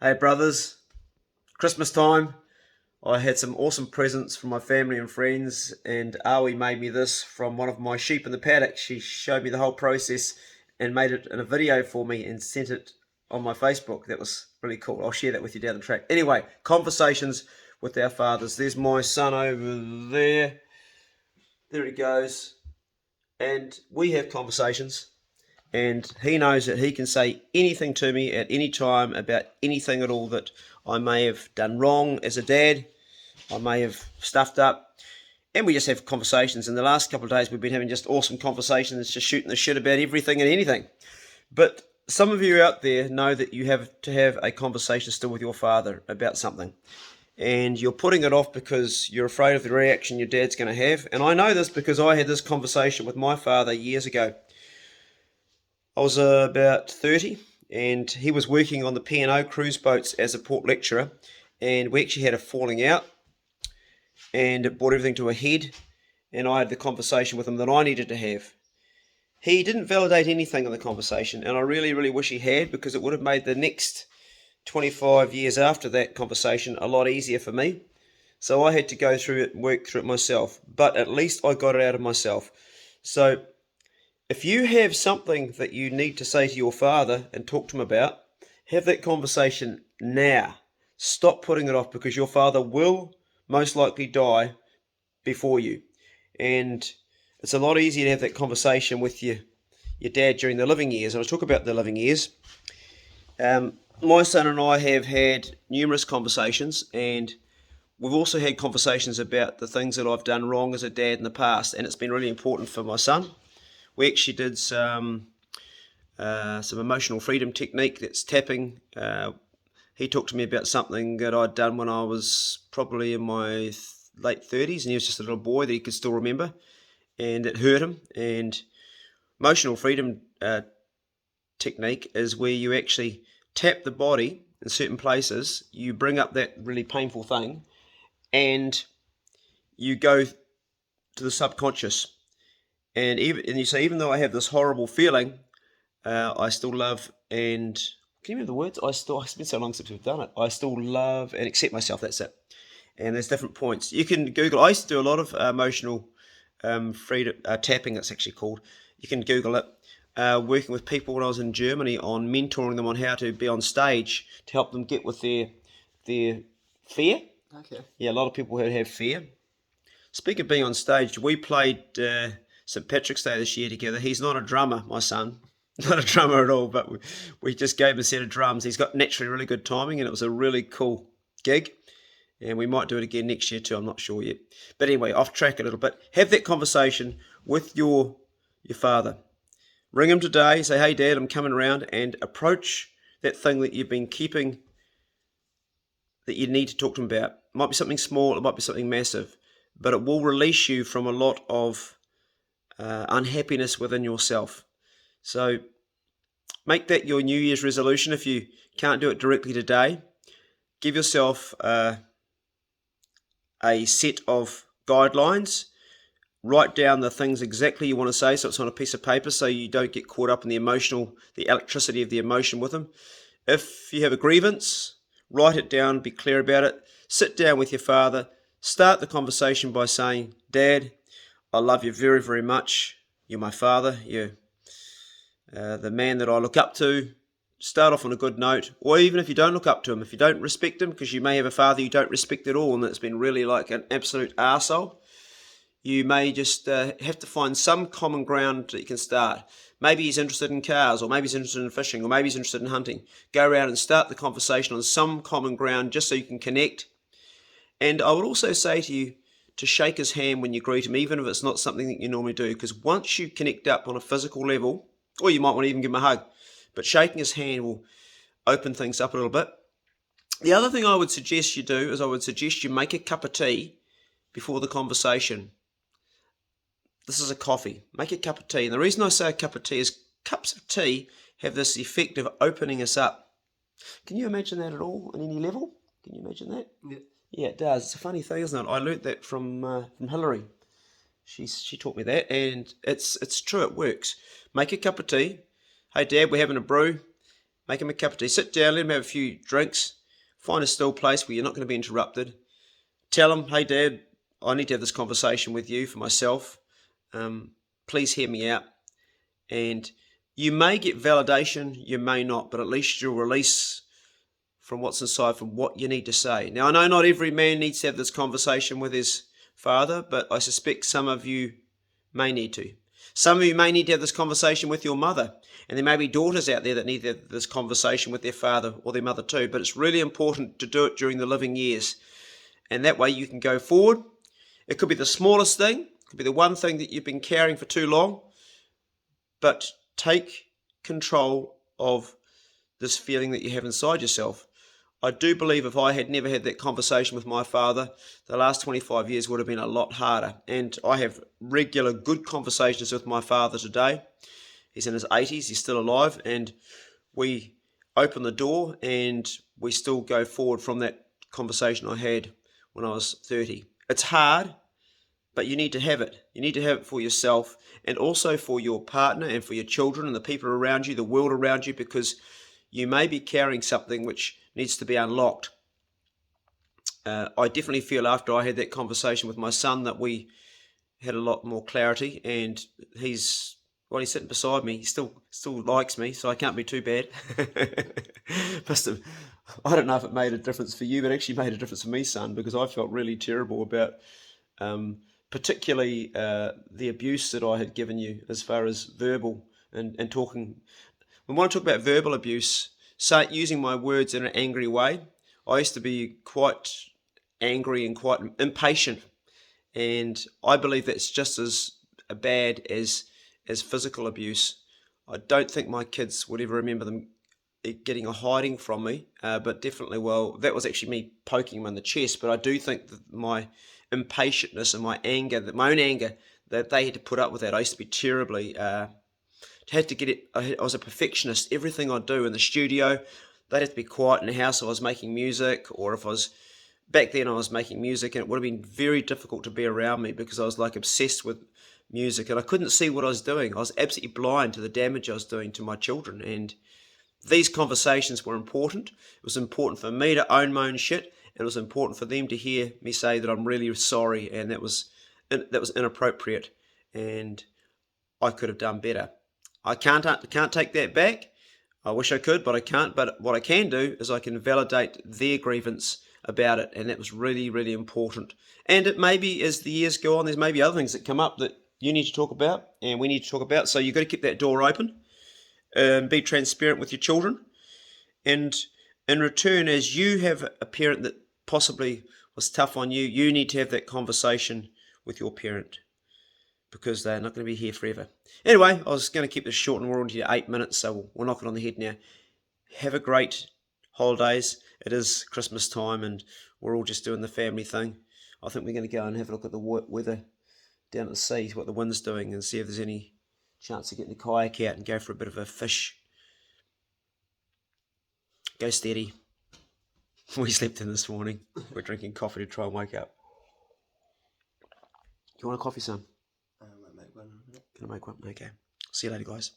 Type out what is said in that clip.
Hey brothers, Christmas time. I had some awesome presents from my family and friends, and Awi made me this from one of my sheep in the paddock. She showed me the whole process and made it in a video for me and sent it on my Facebook. That was really cool. I'll share that with you down the track. Anyway, conversations with our fathers. There's my son over there. There he goes. And we have conversations, and he knows that he can say anything to me at any time about anything at all that I may have done wrong as a dad, I may have stuffed up, and we just have conversations. In the last couple of days, we've been having just awesome conversations, just shooting the shit about everything and anything. But some of you out there know that you have to have a conversation still with your father about something, and you're putting it off because you're afraid of the reaction your dad's going to have. And I know this because I had this conversation with my father years ago. I was about 30, and he was working on the P&O cruise boats as a port lecturer, and we actually had a falling out, and it brought everything to a head, and I had the conversation with him that I needed to have. He didn't validate anything in the conversation, and I really, really wish he had, because it would have made the next 25 years after that conversation a lot easier for me. So I had to go through it and work through it myself, but at least I got it out of myself. So if you have something that you need to say to your father and talk to him about, have that conversation now. Stop putting it off, because your father will most likely die before you. And it's a lot easier to have that conversation with your dad during the living years. And I'll talk about the living years. My son and I have had numerous conversations, and we've also had conversations about the things that I've done wrong as a dad in the past, and it's been really important for my son. We actually did some emotional freedom technique, that's tapping. He talked to me about something that I'd done when I was probably in my late 30s, and he was just a little boy that he could still remember, and it hurt him. And emotional freedom technique is where you actually tap the body in certain places, you bring up that really painful thing, and you go to the subconscious. And you say, even though I have this horrible feeling, I still love and can you remember the words? It's been so long since we've done it. I still love and accept myself. That's it. And there's different points. You can Google. I used to do a lot of emotional freedom tapping. It's actually called. You can Google it. Working with people when I was in Germany on mentoring them on how to be on stage to help them get with their fear. Okay. Yeah, a lot of people who have fear. Speaking of being on stage, we played St. Patrick's Day this year together. He's not a drummer, my son. Not a drummer at all, but we just gave him a set of drums. He's got naturally really good timing, and it was a really cool gig. And we might do it again next year too, I'm not sure yet. But anyway, off track a little bit. Have that conversation with your father. Ring him today, say, hey Dad, I'm coming around, and approach that thing that you've been keeping that you need to talk to him about. It might be something small, it might be something massive, but it will release you from a lot of unhappiness within yourself. So make that your New Year's resolution. If you can't do it directly today, give yourself a set of guidelines. Write down the things exactly you want to say, so it's on a piece of paper, so you don't get caught up in the electricity of the emotion with them. If you have a grievance, write it down, be clear about it. Sit down with your father. Start the conversation by saying, Dad, I love you very, very much. You're my father. You're the man that I look up to. Start off on a good note. Or even if you don't look up to him, if you don't respect him, because you may have a father you don't respect at all and that's been really like an absolute arsehole, you may just have to find some common ground that you can start. Maybe he's interested in cars, or maybe he's interested in fishing, or maybe he's interested in hunting. Go around and start the conversation on some common ground just so you can connect. And I would also say to you to shake his hand when you greet him, even if it's not something that you normally do, because once you connect up on a physical level, or you might want to even give him a hug, but shaking his hand will open things up a little bit. The other thing I would suggest you do is I would suggest you make a cup of tea before the conversation. This is a coffee. Make a cup of tea. And the reason I say a cup of tea is cups of tea have this effect of opening us up. Can you imagine that at all on any level? Can you imagine that? Yeah. Yeah, it does. It's a funny thing, isn't it? I learnt that from Hillary. She taught me that, and it's true. It works. Make a cup of tea. Hey, Dad, we're having a brew. Make him a cup of tea. Sit down, let him have a few drinks. Find a still place where you're not going to be interrupted. Tell him, hey Dad, I need to have this conversation with you for myself. Please hear me out. And you may get validation, you may not, but at least you'll release from what's inside, from what you need to say. Now, I know not every man needs to have this conversation with his father, but I suspect some of you may need to. Some of you may need to have this conversation with your mother, and there may be daughters out there that need to have this conversation with their father or their mother too, but it's really important to do it during the living years, and that way you can go forward. It could be the smallest thing, it could be the one thing that you've been carrying for too long, but take control of this feeling that you have inside yourself. I do believe if I had never had that conversation with my father, the last 25 years would have been a lot harder. And I have regular good conversations with my father today. He's in his 80s, he's still alive, and we open the door and we still go forward from that conversation I had when I was 30. It's hard, but you need to have it. You need to have it for yourself and also for your partner and for your children and the people around you, the world around you, because you may be carrying something which needs to be unlocked. I definitely feel after I had that conversation with my son that we had a lot more clarity, and he's sitting beside me. He still likes me, so I can't be too bad. I don't know if it made a difference for you, but it actually made a difference for me, son, because I felt really terrible about particularly the abuse that I had given you as far as verbal and talking. When I talk about verbal abuse, using my words in an angry way, I used to be quite angry and quite impatient, and I believe that's just as bad as physical abuse. I don't think my kids would ever remember them getting a hiding from me, but definitely, well, that was actually me poking them in the chest, but I do think that my impatientness and my anger, my own anger, that they had to put up with that. I used to be terribly... had to get it. I was a perfectionist. Everything I do in the studio, they'd have to be quiet in the house if I was making music, or if I was back then I was making music, and it would have been very difficult to be around me because I was like obsessed with music and I couldn't see what I was doing. I was absolutely blind to the damage I was doing to my children, and these conversations were important. It was important for me to own my own shit, and it was important for them to hear me say that I'm really sorry, and that was inappropriate, and I could have done better. I can't take that back. I wish I could, but I can't. But what I can do is I can validate their grievance about it, and that was really, really important. And it may be, as the years go on, there's maybe other things that come up that you need to talk about and we need to talk about. So you've got to keep that door open and be transparent with your children. And in return, as you have a parent that possibly was tough on you, you need to have that conversation with your parent, because they're not going to be here forever. Anyway, I was going to keep this short, and we're on to 8 minutes, so we'll knock it on the head now. Have a great holidays. It is Christmas time, and we're all just doing the family thing. I think we're going to go and have a look at the weather down at the sea, what the wind's doing, and see if there's any chance of getting the kayak out and go for a bit of a fish. Go steady. We slept in this morning. We're drinking coffee to try and wake up. You want a coffee, son? I might make one. Gonna make one? Okay. See you later, guys.